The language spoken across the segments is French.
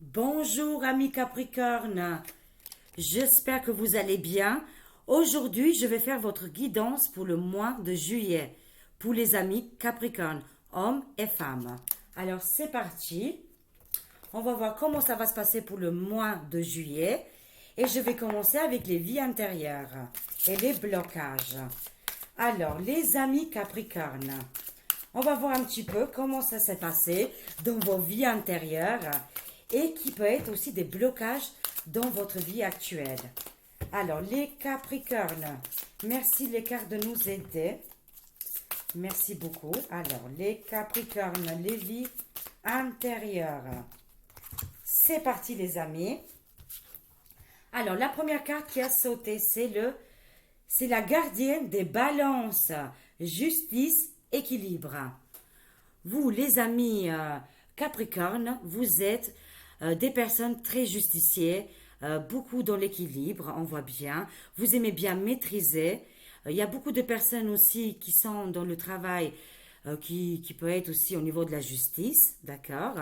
Bonjour amis Capricorne, j'espère que vous allez bien. Aujourd'hui, je vais faire votre guidance pour le mois de juillet pour les amis Capricorne, hommes et femmes. Alors c'est parti, on va voir comment ça va se passer pour le mois de juillet et je vais commencer avec les vies intérieures et les blocages. Alors les amis Capricorne, on va voir un petit peu comment ça s'est passé dans vos vies intérieures et qui peut être aussi des blocages dans votre vie actuelle. Alors, les Capricornes, merci les cartes de nous aider. Merci beaucoup. Alors, les Capricornes, les vies intérieures. C'est parti les amis. Alors, la première carte qui a sauté, c'est la gardienne des balances. Justice, équilibre. Vous, les amis Capricorne, vous êtes des personnes très justicières, beaucoup dans l'équilibre, on voit bien. Vous aimez bien maîtriser. Il y a beaucoup de personnes aussi qui sont dans le travail, qui peut être aussi au niveau de la justice, d'accord.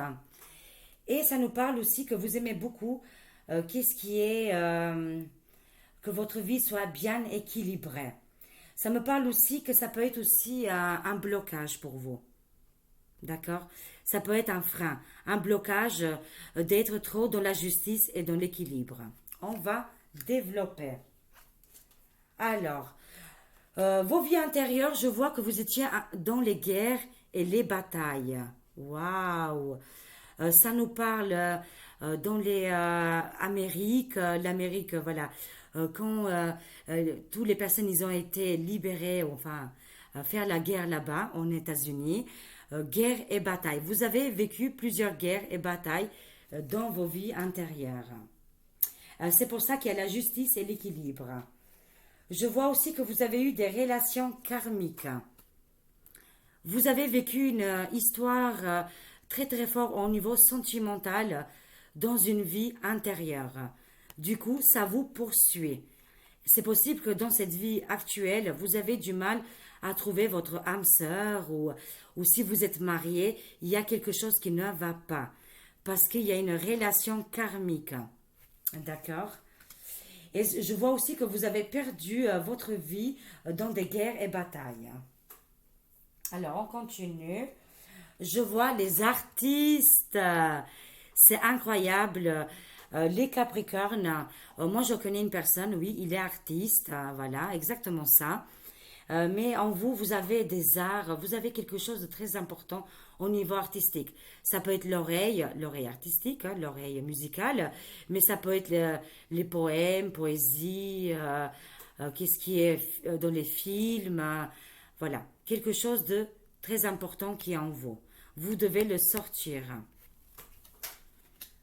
Et ça nous parle aussi que vous aimez beaucoup qu'est-ce qui est que votre vie soit bien équilibrée. Ça me parle aussi que ça peut être aussi un blocage pour vous. D'accord? Ça peut être un frein, un blocage d'être trop dans la justice et dans l'équilibre. On va développer. Alors, vos vies intérieures, je vois que vous étiez dans les guerres et les batailles. Waouh! Ça nous parle dans les Amériques, l'Amérique, voilà, quand toutes les personnes ils ont été libérées, enfin, faire la guerre là-bas, aux États-Unis, guerre et bataille. Vous avez vécu plusieurs guerres et batailles dans vos vies intérieures. C'est pour ça qu'il y a la justice et l'équilibre. Je vois aussi que vous avez eu des relations karmiques. Vous avez vécu une histoire très très forte au niveau sentimental dans une vie intérieure. Du coup, ça vous poursuit. C'est possible que dans cette vie actuelle, vous avez du mal à trouver votre âme sœur ou si vous êtes marié, il y a quelque chose qui ne va pas parce qu'il y a une relation karmique. D'accord? Et je vois aussi que vous avez perdu votre vie dans des guerres et batailles. Alors, on continue. Je vois les artistes. C'est incroyable. Les Capricornes. Moi, je connais une personne, oui, il est artiste. Voilà, exactement ça. Mais en vous, vous avez des arts, vous avez quelque chose de très important au niveau artistique. Ça peut être l'oreille artistique, hein, l'oreille musicale, mais ça peut être les poèmes, poésie, qu'est-ce qui est dans les films, voilà, quelque chose de très important qui est en vous. Vous devez le sortir.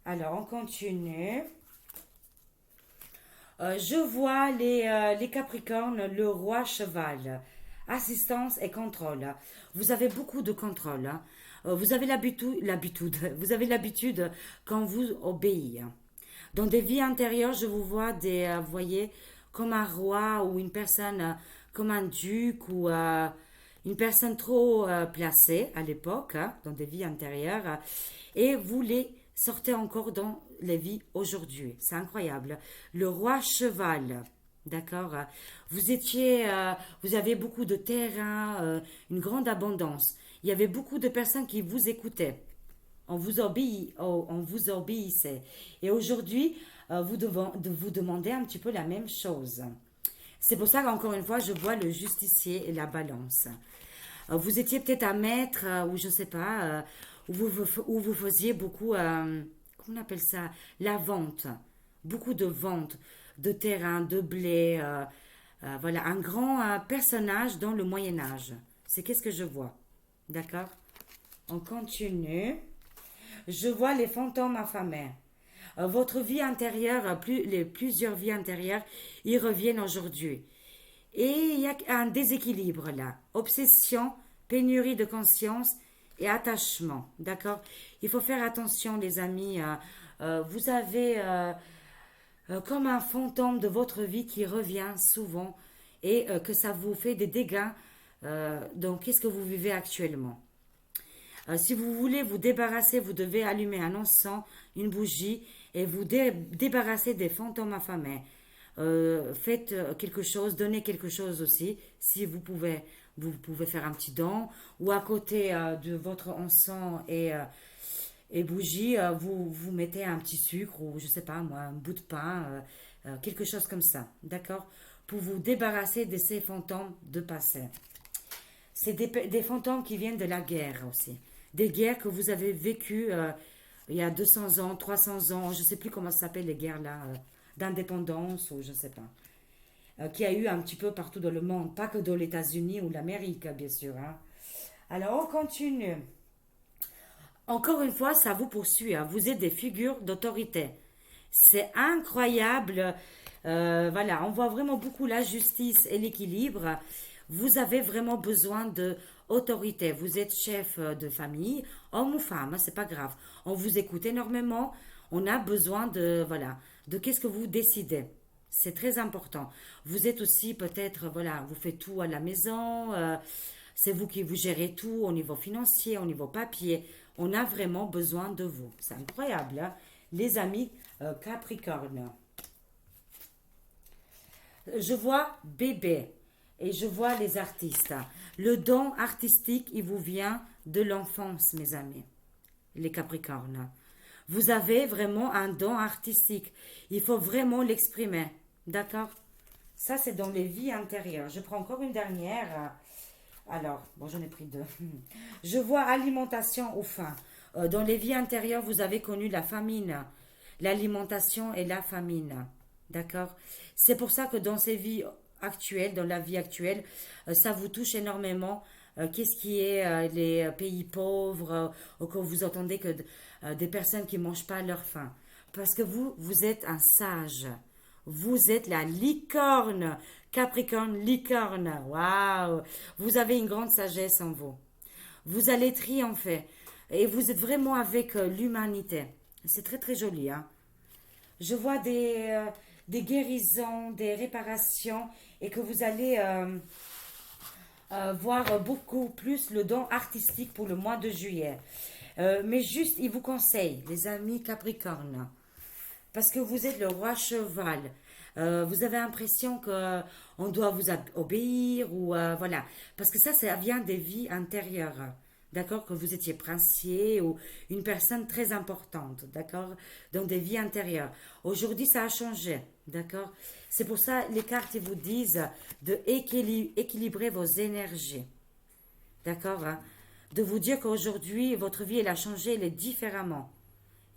Alors, on continue. Je vois les Capricornes, le roi cheval, assistance et contrôle. Vous avez beaucoup de contrôle. Hein. Vous avez vous avez l'habitude quand vous obéissez. Dans des vies antérieures, je vous vois vous voyez, comme un roi ou une personne, comme un duc ou une personne trop placée à l'époque, hein, dans des vies antérieures, et vous les sortez encore dans les vies aujourd'hui. C'est incroyable. Le roi cheval, d'accord. Vous avez beaucoup de terrain, une grande abondance. Il y avait beaucoup de personnes qui vous écoutaient. On vous obéissait. Et aujourd'hui, vous demandez un petit peu la même chose. C'est pour ça qu'encore une fois, je vois le justicier et la balance. Vous étiez peut-être un maître, ou je ne sais pas, où vous faisiez beaucoup, comment on appelle ça, la vente. Beaucoup de vente de terrain, de blé. Voilà, un grand personnage dans le Moyen Âge. C'est qu'est-ce que je vois. D'accord? On continue. Je vois les fantômes affamés. Votre vie intérieure, plusieurs vies intérieures, ils reviennent aujourd'hui. Et il y a un déséquilibre là. Obsession, pénurie de conscience et attachement. D'accord? Il faut faire attention, les amis. Vous avez comme un fantôme de votre vie qui revient souvent et que ça vous fait des dégâts. Donc, qu'est-ce que vous vivez actuellement? Si vous voulez vous débarrasser, vous devez allumer un encens une bougie et vous débarrassez des fantômes affamés. Faites quelque chose, donnez quelque chose aussi, si vous pouvez faire un petit don, ou à côté de votre encens et bougie, vous mettez un petit sucre ou je sais pas moi, un bout de pain, quelque chose comme ça, d'accord? Pour vous débarrasser de ces fantômes de passé. C'est des fantômes qui viennent de la guerre aussi. Des guerres que vous avez vécues il y a 200 ans, 300 ans, je ne sais plus comment ça s'appelle les guerres là, d'indépendance ou je ne sais pas. Qui a eu un petit peu partout dans le monde, pas que dans les États-Unis ou l'Amérique, bien sûr. Hein. Alors, on continue. Encore une fois, ça vous poursuit. Hein. Vous êtes des figures d'autorité. C'est incroyable. Voilà, on voit vraiment beaucoup la justice et l'équilibre. Vous avez vraiment besoin de autorité. Vous êtes chef de famille, homme ou femme, hein, c'est pas grave. On vous écoute énormément. On a besoin de voilà, de qu'est-ce que vous décidez. C'est très important. Vous êtes aussi peut-être voilà, vous faites tout à la maison. C'est vous qui vous gérez tout au niveau financier, au niveau papier. On a vraiment besoin de vous. C'est incroyable, hein? Les amis Capricorne. Je vois bébé et je vois les artistes. Le don artistique, il vous vient de l'enfance, mes amis, les Capricornes. Vous avez vraiment un don artistique. Il faut vraiment l'exprimer. D'accord? Ça, c'est dans les vies intérieures. Je prends encore une dernière. Alors, bon, j'en ai pris deux. Je vois alimentation ou faim. Dans les vies intérieures, vous avez connu la famine, l'alimentation et la famine. D'accord? C'est pour ça que dans ces vies actuelles, dans la vie actuelle, ça vous touche énormément. Qu'est-ce qui est les pays pauvres, ou que vous entendez que des personnes qui ne mangent pas leur faim. Parce que vous êtes un sage. Vous êtes la licorne. Capricorne, licorne. Waouh! Vous avez une grande sagesse en vous. Vous allez triompher. Et vous êtes vraiment avec l'humanité. C'est très très joli. Hein? Je vois des guérisons, des réparations et que vous allez voir beaucoup plus le don artistique pour le mois de juillet. Mais juste, il vous conseille, les amis Capricorne, parce que vous êtes le roi cheval. Vous avez l'impression que on doit vous obéir ou voilà, parce que ça vient des vies intérieures. D'accord, que vous étiez princier ou une personne très importante, d'accord, dans des vies intérieures. Aujourd'hui, ça a changé, d'accord. C'est pour ça les cartes ils vous disent de équilibrer vos énergies, d'accord, hein? De vous dire qu'aujourd'hui votre vie elle a changé, elle est différemment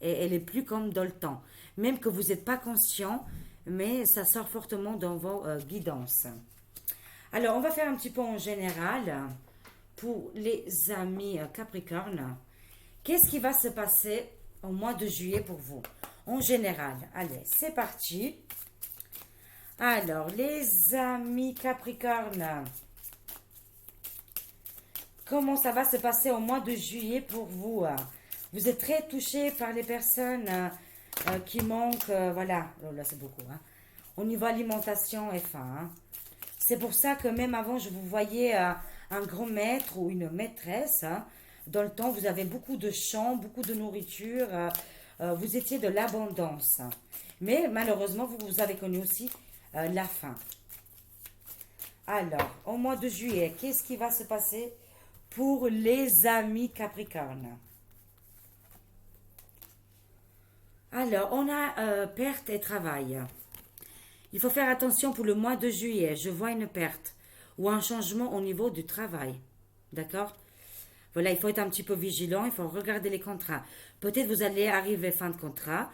et elle est plus comme dans le temps, même que vous n'êtes pas conscient, mais ça sort fortement dans vos guidances. Alors, on va faire un petit peu en général pour les amis Capricorne. Qu'est-ce qui va se passer au mois de juillet pour vous? En général, allez, c'est parti. Alors, les amis Capricorne, comment ça va se passer au mois de juillet pour vous? Vous êtes très touchés par les personnes qui manquent, voilà, oh là c'est beaucoup, hein. Au niveau alimentation et faim, hein. C'est pour ça que même avant, je vous voyais un grand maître ou une maîtresse. Hein. Dans le temps, vous avez beaucoup de champs, beaucoup de nourriture. Vous étiez de l'abondance. Mais malheureusement, vous avez connu aussi la faim. Alors, au mois de juillet, qu'est-ce qui va se passer pour les amis Capricorne? Alors, on a perte et travail. Il faut faire attention pour le mois de juillet. Je vois une perte ou un changement au niveau du travail. D'accord? Voilà, il faut être un petit peu vigilant. Il faut regarder les contrats. Peut-être vous allez arriver fin de contrat.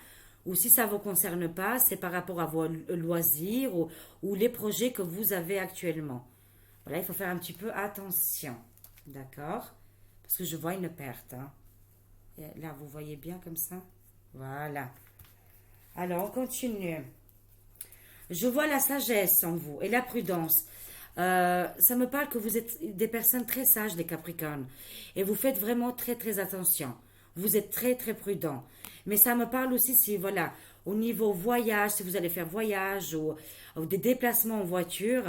Ou si ça ne vous concerne pas, c'est par rapport à vos loisirs ou les projets que vous avez actuellement. Voilà, il faut faire un petit peu attention. D'accord? Parce que je vois une perte. Hein. Et là, vous voyez bien comme ça? Voilà. Alors, on continue. Je vois la sagesse en vous et la prudence. Ça me parle que vous êtes des personnes très sages, les Capricornes. Et vous faites vraiment très, très attention. Vous êtes très, très prudent. Mais ça me parle aussi si, voilà, au niveau voyage, si vous allez faire voyage ou des déplacements en voiture,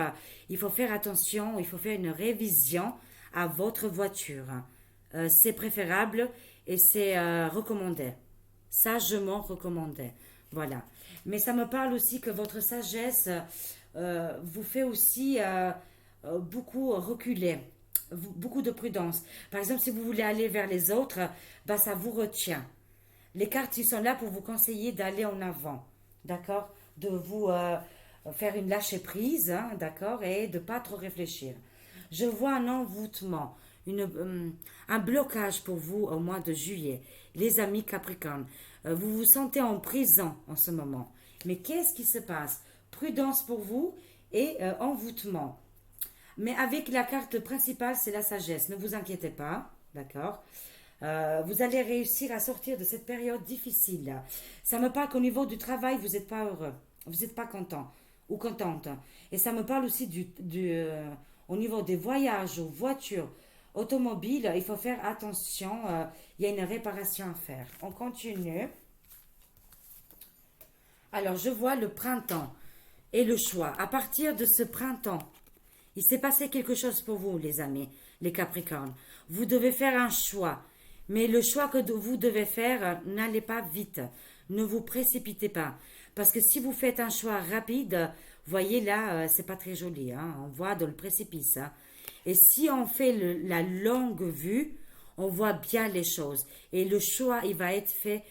il faut faire attention, il faut faire une révision à votre voiture. C'est préférable et c'est recommandé. sagement recommandé. Voilà. Mais ça me parle aussi que votre sagesse vous fait aussi beaucoup reculer, beaucoup de prudence. Par exemple, si vous voulez aller vers les autres, bah, ça vous retient. Les cartes, ils sont là pour vous conseiller d'aller en avant, d'accord? De vous faire une lâcher prise, hein, d'accord? Et de pas trop réfléchir. Je vois un envoûtement, un blocage pour vous au mois de juillet. Les amis Capricorne, vous vous sentez en prison en ce moment. Mais qu'est-ce qui se passe? Prudence pour vous et envoûtement. Mais avec la carte principale, c'est la sagesse. Ne vous inquiétez pas, d'accord? Vous allez réussir à sortir de cette période difficile. Ça me parle qu'au niveau du travail, vous n'êtes pas heureux, vous n'êtes pas content ou contente. Et ça me parle aussi au niveau des voyages, aux voitures, automobiles. Il faut faire attention. Il y a une réparation à faire. On continue. Alors, je vois le printemps et le choix. À partir de ce printemps, il s'est passé quelque chose pour vous, les amis, les Capricornes. Vous devez faire un choix. Mais le choix que vous devez faire, n'allez pas vite. Ne vous précipitez pas. Parce que si vous faites un choix rapide, voyez là, c'est pas très joli. Hein, on voit dans le précipice. Hein. Et si on fait la longue vue, on voit bien les choses. Et le choix, il va être fait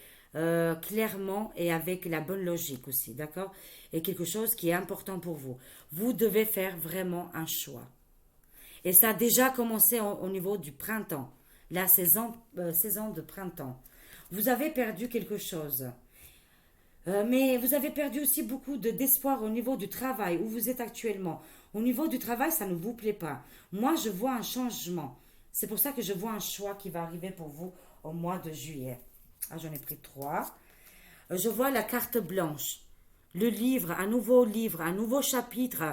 clairement et avec la bonne logique aussi, d'accord? Et quelque chose qui est important pour vous. Vous devez faire vraiment un choix. Et ça a déjà commencé au niveau du printemps, la saison de printemps. Vous avez perdu quelque chose. Mais vous avez perdu aussi beaucoup d'espoir au niveau du travail où vous êtes actuellement. Au niveau du travail, ça ne vous plaît pas. Moi, je vois un changement. C'est pour ça que je vois un choix qui va arriver pour vous au mois de juillet. Ah, j'en ai pris 3. Je vois la carte blanche. Le livre, un nouveau chapitre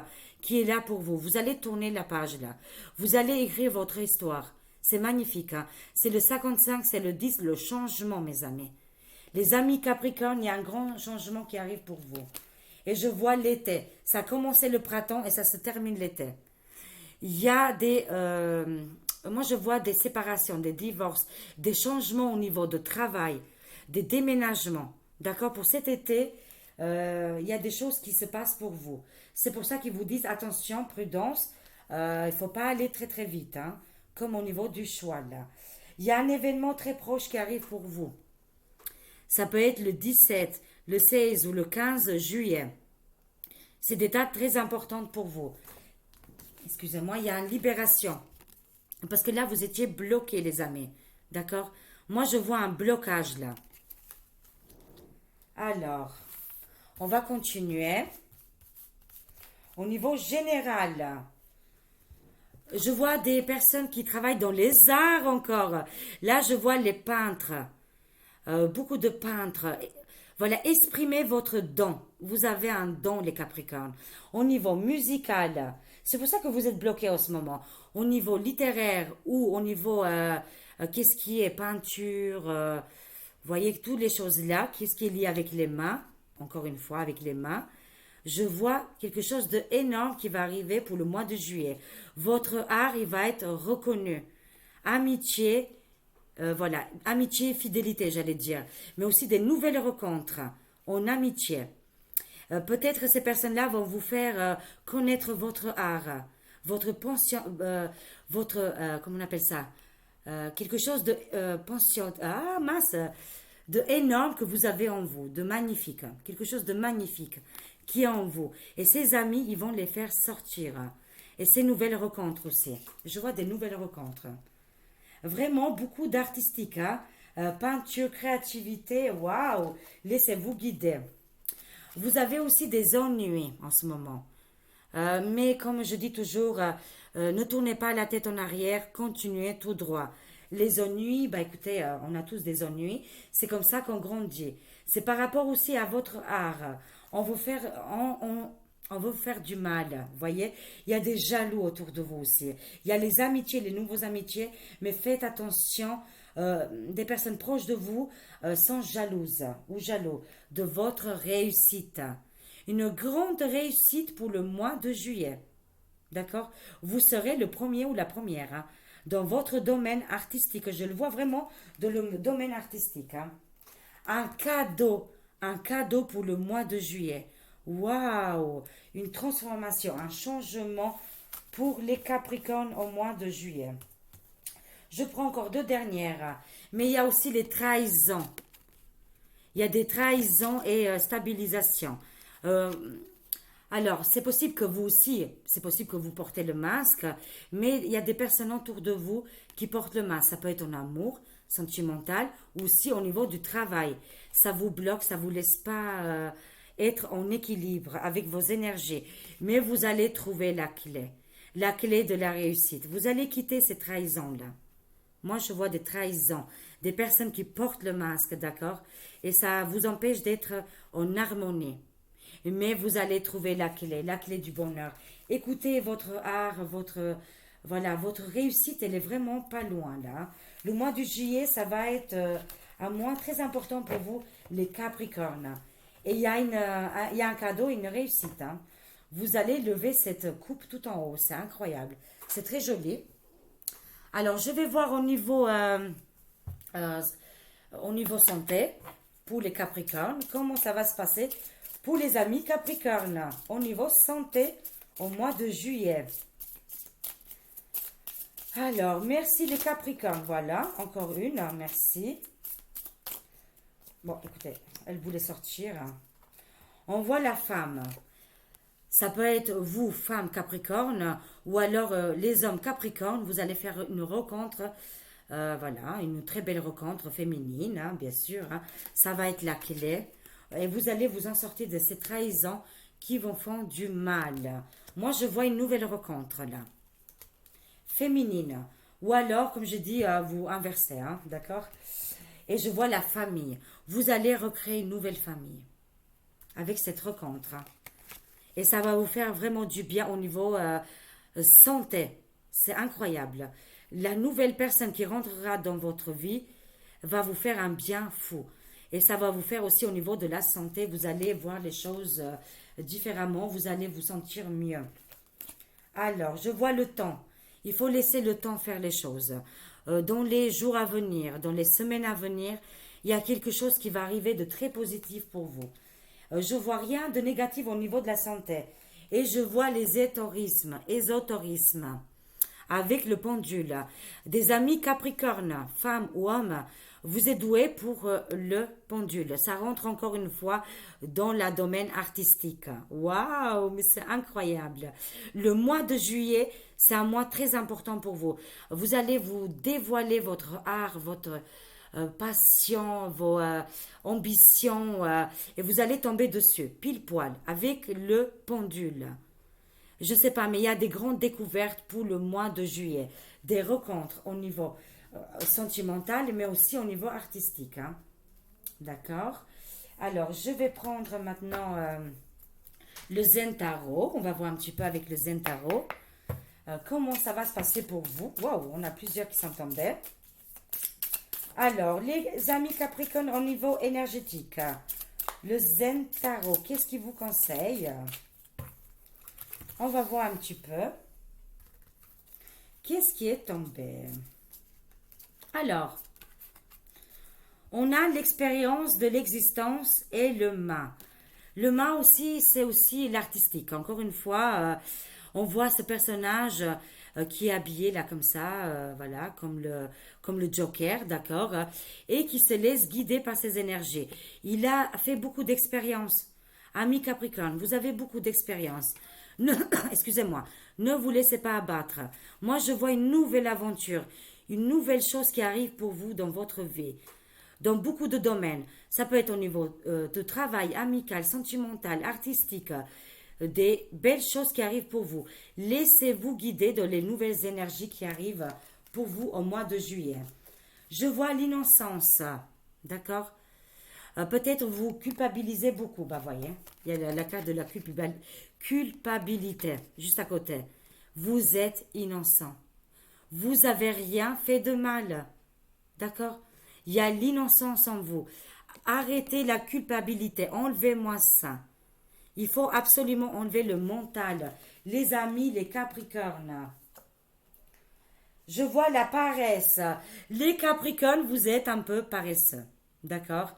qui est là pour vous. Vous allez tourner la page là. Vous allez écrire votre histoire. C'est magnifique. Hein? C'est le 55, c'est le 10, le changement, mes amis. Les amis Capricorne, il y a un grand changement qui arrive pour vous. Et je vois l'été. Ça a commencé le printemps et ça se termine l'été. Il y a moi je vois des séparations, des divorces, des changements au niveau de travail, des déménagements. D'accord? Pour cet été, il y a des choses qui se passent pour vous. C'est pour ça qu'ils vous disent attention, prudence, il ne faut pas aller très très vite, hein, comme au niveau du choix là. Il y a un événement très proche qui arrive pour vous. Ça peut être le 17, le 16 ou le 15 juillet. C'est des dates très importantes pour vous. Excusez-moi, il y a une libération. Parce que là, vous étiez bloqués, les amis. D'accord? Moi, je vois un blocage là. Alors, on va continuer. Au niveau général, je vois des personnes qui travaillent dans les arts encore. Là, je vois les peintres. Beaucoup de peintres. Voilà, exprimez votre don. Vous avez un don, les Capricornes. Au niveau musical, c'est pour ça que vous êtes bloqués en ce moment. Au niveau littéraire ou au niveau, qu'est-ce qui est peinture, voyez toutes les choses là, qu'est-ce qui est lié avec les mains, encore une fois, avec les mains. Je vois quelque chose d'énorme qui va arriver pour le mois de juillet. Votre art, il va être reconnu. Amitié, voilà, amitié, fidélité, j'allais dire, mais aussi des nouvelles rencontres en amitié. Peut-être ces personnes-là vont vous faire connaître votre art, votre pension, comment on appelle ça, quelque chose de pension, ah mince, de énorme que vous avez en vous, de magnifique, quelque chose de magnifique qui est en vous. Et ces amis, ils vont les faire sortir. Et ces nouvelles rencontres aussi. Je vois des nouvelles rencontres. Vraiment beaucoup d'artistique, hein? Peinture, créativité, waouh! Laissez-vous guider. Vous avez aussi des ennuis en ce moment. Mais comme je dis toujours, ne tournez pas la tête en arrière, continuez tout droit. Les ennuis, bah écoutez, on a tous des ennuis. C'est comme ça qu'on grandit. C'est par rapport aussi à votre art. On veut faire, on veut vous faire du mal, voyez. Il y a des jaloux autour de vous aussi. Il y a les amitiés, les nouveaux amitiés, mais faites attention. Des personnes proches de vous sont jalouses ou jaloux de votre réussite. Une grande réussite pour le mois de juillet. D'accord? Vous serez le premier ou la première hein, dans votre domaine artistique. Je le vois vraiment dans le domaine artistique. Hein. un cadeau pour le mois de juillet. Waouh, une transformation, un changement pour les Capricornes au mois de juillet. Je prends encore deux dernières, mais il y a aussi les trahisons. Il y a des trahisons et stabilisation. Euh, alors, c'est possible que vous aussi, c'est possible que vous portez le masque, mais il y a des personnes autour de vous qui portent le masque. Ça peut être en amour, sentimental, ou aussi au niveau du travail. Ça vous bloque, ça vous laisse pas être en équilibre avec vos énergies. Mais vous allez trouver la clé de la réussite. Vous allez quitter ces trahisons-là. Moi, je vois des trahisons, des personnes qui portent le masque, d'accord? Et ça vous empêche d'être en harmonie. Mais vous allez trouver la clé du bonheur. Écoutez votre art, voilà, votre réussite, elle est vraiment pas loin là. Le mois de juillet, ça va être un mois très important pour vous, les Capricornes. Et il y a un cadeau, une réussite, hein. Vous allez lever cette coupe tout en haut, c'est incroyable. C'est très joli. Alors, je vais voir euh, au niveau santé pour les Capricornes, comment ça va se passer pour les amis Capricornes au niveau santé au mois de juillet. Alors, merci les Capricornes. Voilà, encore une, hein, merci. Bon, écoutez, elle voulait sortir. On voit la femme. Ça peut être vous, femme Capricorne, ou alors les hommes Capricorne. Vous allez faire une rencontre, voilà, une très belle rencontre féminine, hein, bien sûr, hein. Ça va être la clé. Et vous allez vous en sortir de ces trahisons qui vont faire du mal. Moi, je vois une nouvelle rencontre là, féminine. Ou alors, comme je dis, vous inversez, hein, d'accord? Et je vois la famille. Vous allez recréer une nouvelle famille avec cette rencontre, hein. Et ça va vous faire vraiment du bien au niveau santé. C'est incroyable. La nouvelle personne qui rentrera dans votre vie va vous faire un bien fou. Et ça va vous faire aussi au niveau de la santé. Vous allez voir les choses différemment. Vous allez vous sentir mieux. Alors, je vois le temps. Il faut laisser le temps faire les choses. Dans les jours à venir, dans les semaines à venir, il y a quelque chose qui va arriver de très positif pour vous. Je vois rien de négatif au niveau de la santé. Et je vois les ésotérismes, avec le pendule. Des amis Capricornes, femmes ou hommes, vous êtes doués pour le pendule. Ça rentre encore une fois dans le domaine artistique. Waouh, mais c'est incroyable. Le mois de juillet, c'est un mois très important pour vous. Vous allez vous dévoiler votre art, votre passion, vos ambitions, et vous allez tomber dessus, pile poil, avec le pendule. Je ne sais pas, mais il y a des grandes découvertes pour le mois de juillet, des rencontres au niveau sentimental, mais aussi au niveau artistique, hein. D'accord? Alors, je vais prendre maintenant le Zen Tarot. On va voir un petit peu avec le Zen Tarot. Comment ça va se passer pour vous? Waouh, on a plusieurs qui sont tombés. Alors, les amis Capricorne au niveau énergétique, le Zen Tarot, qu'est-ce qu'il vous conseille? On va voir un petit peu. Qu'est-ce qui est tombé? Alors, on a l'expérience de l'existence et le mât. Le mât aussi, c'est aussi l'artistique. Encore une fois, on voit ce personnage qui est habillé là comme ça, voilà, comme le Joker, d'accord, et qui se laisse guider par ses énergies. Il a fait beaucoup d'expériences. Ami Capricorne, vous avez beaucoup d'expérience. Excusez-moi, ne vous laissez pas abattre. Moi, je vois une nouvelle aventure, une nouvelle chose qui arrive pour vous dans votre vie, dans beaucoup de domaines. Ça peut être au niveau de travail, amical, sentimental, artistique, des belles choses qui arrivent pour vous. Laissez-vous guider dans les nouvelles énergies qui arrivent pour vous au mois de juillet. Je vois l'innocence, d'accord? Peut-être vous culpabilisez beaucoup, bah voyez, il y a la carte de la culpabilité juste à côté. Vous êtes innocent. Vous avez rien fait de mal, d'accord? Il y a l'innocence en vous. Arrêtez la culpabilité, enlevez-moi ça. Il faut absolument enlever le mental. Les amis, les Capricornes. Je vois la paresse. Les Capricornes, vous êtes un peu paresseux. D'accord?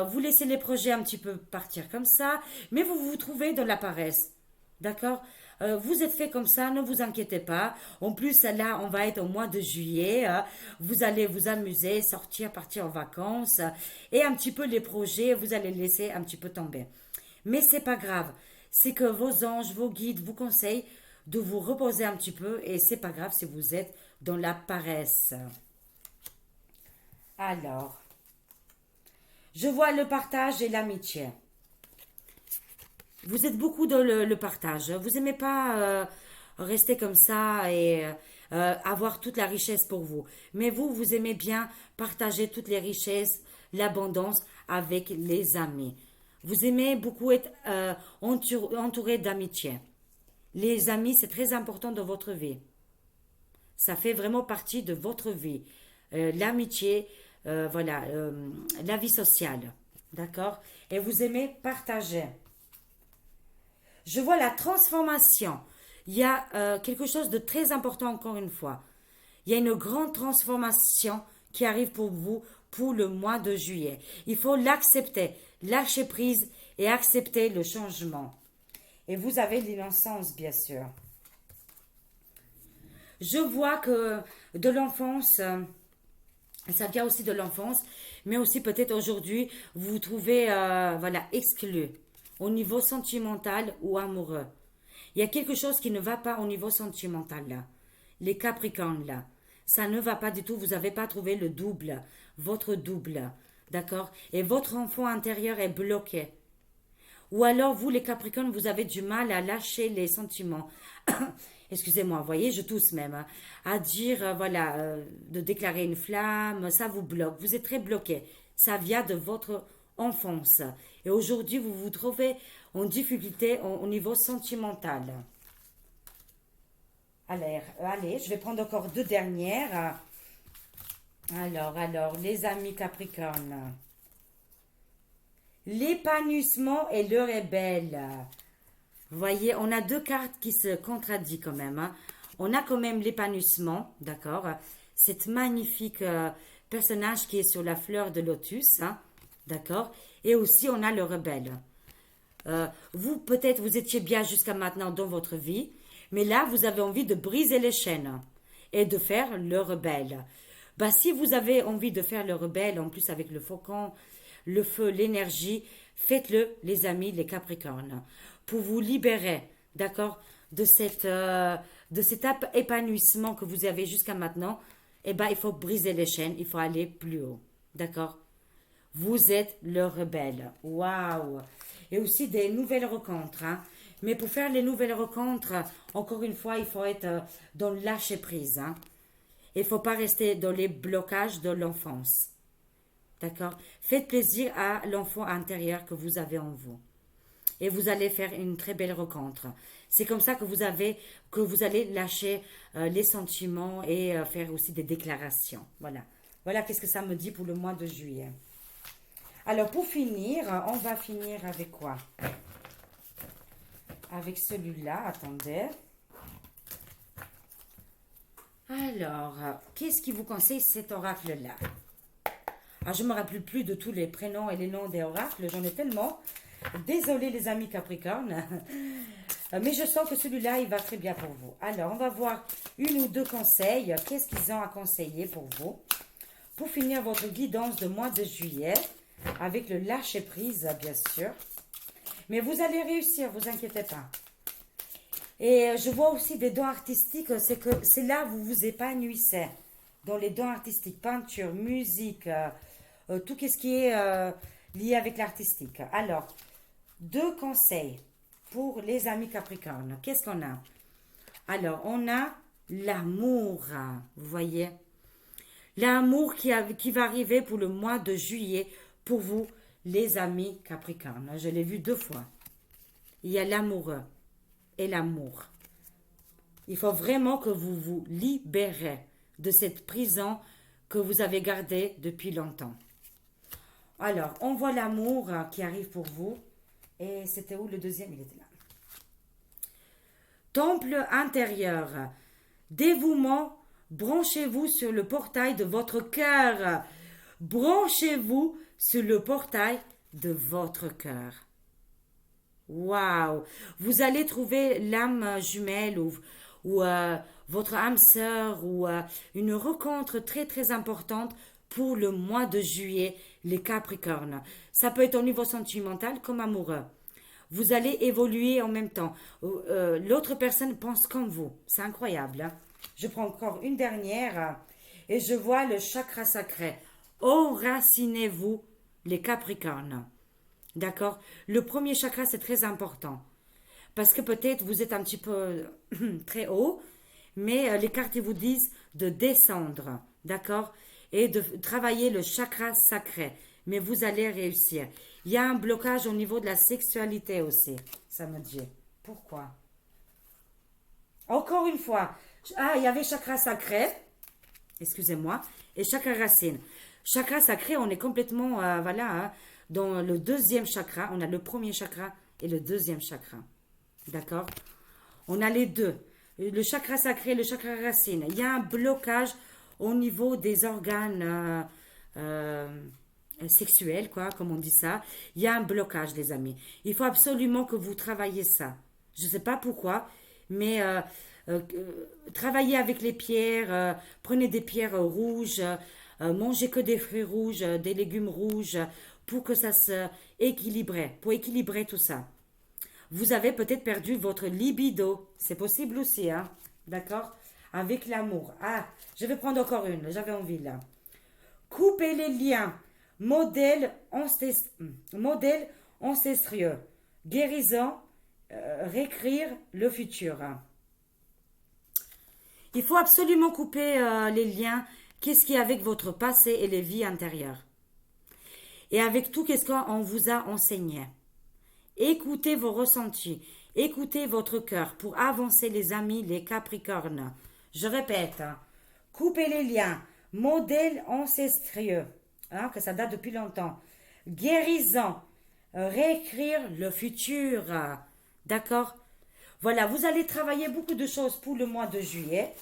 Vous laissez les projets un petit peu partir comme ça, mais vous vous trouvez dans la paresse. D'accord? Vous êtes fait comme ça, ne vous inquiétez pas. En plus, là, on va être au mois de juillet. Vous allez vous amuser, sortir, partir en vacances. Et un petit peu les projets, vous allez laisser un petit peu tomber. Mais c'est pas grave. C'est que vos anges, vos guides vous conseillent de vous reposer un petit peu. Et c'est pas grave si vous êtes dans la paresse. Alors, je vois le partage et l'amitié. Vous êtes beaucoup dans le partage. Vous n'aimez pas rester comme ça et avoir toute la richesse pour vous. Mais vous, vous aimez bien partager toutes les richesses, l'abondance avec les amis. Vous aimez beaucoup être entouré d'amitié. Les amis, c'est très important dans votre vie. Ça fait vraiment partie de votre vie. L'amitié, voilà, la vie sociale. D'accord? Et vous aimez partager. Je vois la transformation. Il y a quelque chose de très important encore une fois. Il y a une grande transformation qui arrive pour vous pour le mois de juillet. Il faut l'accepter, lâcher prise et accepter le changement. Et vous avez l'innocence, bien sûr. Je vois que de l'enfance, ça vient aussi de l'enfance, mais aussi peut-être aujourd'hui, vous vous trouvez voilà, exclu au niveau sentimental ou amoureux. Il y a quelque chose qui ne va pas au niveau sentimental là. Les Capricornes là. Ça ne va pas du tout. Vous n'avez pas trouvé le double. Votre double. D'accord? Et votre enfant intérieur est bloqué. Ou alors vous les Capricornes, vous avez du mal à lâcher les sentiments. Excusez-moi, vous voyez, je tousse même. Hein. À dire, voilà, de déclarer une flamme, ça vous bloque. Vous êtes très bloqué. Ça vient de votre enfance. Et aujourd'hui, vous vous trouvez en difficulté au niveau sentimental. Allez, je vais prendre encore deux dernières. Alors, les amis Capricorne. L'épanouissement et le rebelle. Vous voyez, on a deux cartes qui se contradisent quand même. Hein. On a quand même l'épanouissement, d'accord? Cette magnifique personnage qui est sur la fleur de lotus, hein, d'accord? Et aussi, on a le rebelle. Vous, peut-être, vous étiez bien jusqu'à maintenant dans votre vie, mais là, vous avez envie de briser les chaînes et de faire le rebelle. Bah, si vous avez envie de faire le rebelle, en plus avec le faucon, le feu, l'énergie, faites-le, les amis, les Capricornes, pour vous libérer, d'accord, de cet épanouissement que vous avez jusqu'à maintenant. Eh ben, il faut briser les chaînes, il faut aller plus haut, d'accord. Vous êtes le rebelle. Waouh! Et aussi des nouvelles rencontres. Hein. Mais pour faire les nouvelles rencontres, encore une fois, il faut être dans le lâcher prise. Hein. Il ne faut pas rester dans les blocages de l'enfance. D'accord? Faites plaisir à l'enfant intérieur que vous avez en vous. Et vous allez faire une très belle rencontre. C'est comme ça que vous allez lâcher les sentiments et faire aussi des déclarations. Voilà. Voilà qu'est-ce que ça me dit pour le mois de juillet. Alors, pour finir, on va finir avec quoi? Avec celui-là, attendez. Alors, qu'est-ce qui vous conseille cet oracle-là? Ah, je ne me rappelle plus de tous les prénoms et les noms des oracles, j'en ai tellement. Désolée les amis Capricorne, mais je sens que celui-là, il va très bien pour vous. Alors, on va voir une ou deux conseils. Qu'est-ce qu'ils ont à conseiller pour vous? Pour finir votre guidance de mois de juillet, avec le lâcher-prise, bien sûr. Mais vous allez réussir, vous inquiétez pas. Et je vois aussi des dons artistiques, c'est là où vous vous épanouissez. Dans les dons artistiques, peinture, musique, tout ce qui est lié avec l'artistique. Alors, deux conseils pour les amis Capricornes. Qu'est-ce qu'on a? Alors, on a l'amour, vous voyez. L'amour qui va arriver pour le mois de juillet pour vous, les amis Capricornes. Je l'ai vu deux fois. Il y a l'amoureux et l'amour. Il faut vraiment que vous vous libérez de cette prison que vous avez gardée depuis longtemps. Alors, on voit l'amour qui arrive pour vous. Et c'était où le deuxième? Il était là. Temple intérieur. Dévouement. Branchez-vous sur le portail de votre cœur. Branchez-vous sur le portail de votre cœur. Waouh! Vous allez trouver l'âme jumelle ou votre âme sœur ou une rencontre très très importante pour le mois de juillet, les Capricornes. Ça peut être au niveau sentimental comme amoureux. Vous allez évoluer en même temps. L'autre personne pense comme vous. C'est incroyable, hein? Je prends encore une dernière et je vois le chakra sacré. Enracinez-vous, les Capricornes. D'accord? Le premier chakra, c'est très important. Parce que peut-être vous êtes un petit peu très haut, mais les cartes vous disent de descendre. D'accord? Et de travailler le chakra sacré. Mais vous allez réussir. Il y a un blocage au niveau de la sexualité aussi. Ça me dit. Pourquoi? Encore une fois. Ah, il y avait chakra sacré. Excusez-moi. Et chakra racine. Chakra sacré, on est complètement, voilà, hein, dans le deuxième chakra. On a le premier chakra et le deuxième chakra. D'accord? On a les deux. Le chakra sacré, le chakra racine. Il y a un blocage au niveau des organes sexuels, quoi, comme on dit ça. Il y a un blocage, les amis. Il faut absolument que vous travaillez ça. Je ne sais pas pourquoi, mais travaillez avec les pierres. Prenez des pierres rouges. Mangez que des fruits rouges, des légumes rouges, pour que ça se équilibre, pour équilibrer tout ça. Vous avez peut-être perdu votre libido. C'est possible aussi, hein? D'accord? Avec l'amour. Ah, je vais prendre encore une. J'avais envie, là. Coupez les liens. Modèle ancestrieux. Guérison. Réécrire le futur. Il faut absolument couper les liens. Qu'est-ce qui est avec votre passé et les vies antérieures? Et avec tout, qu'est-ce qu'on vous a enseigné? Écoutez vos ressentis, écoutez votre cœur pour avancer, les amis, les Capricornes. Je répète, hein, coupez les liens, modèle ancestrieux, hein, que ça date depuis longtemps, guérison, réécrire le futur, d'accord? Voilà, vous allez travailler beaucoup de choses pour le mois de juillet.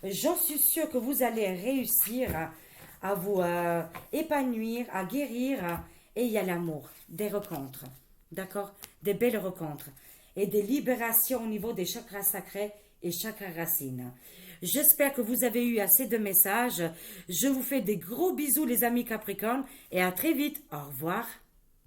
J'en suis sûre que vous allez réussir à vous épanouir, à guérir. Et il y a l'amour, des rencontres. D'accord? Des belles rencontres. Et des libérations au niveau des chakras sacrés et chakras racines. J'espère que vous avez eu assez de messages. Je vous fais des gros bisous, les amis Capricornes. Et à très vite. Au revoir.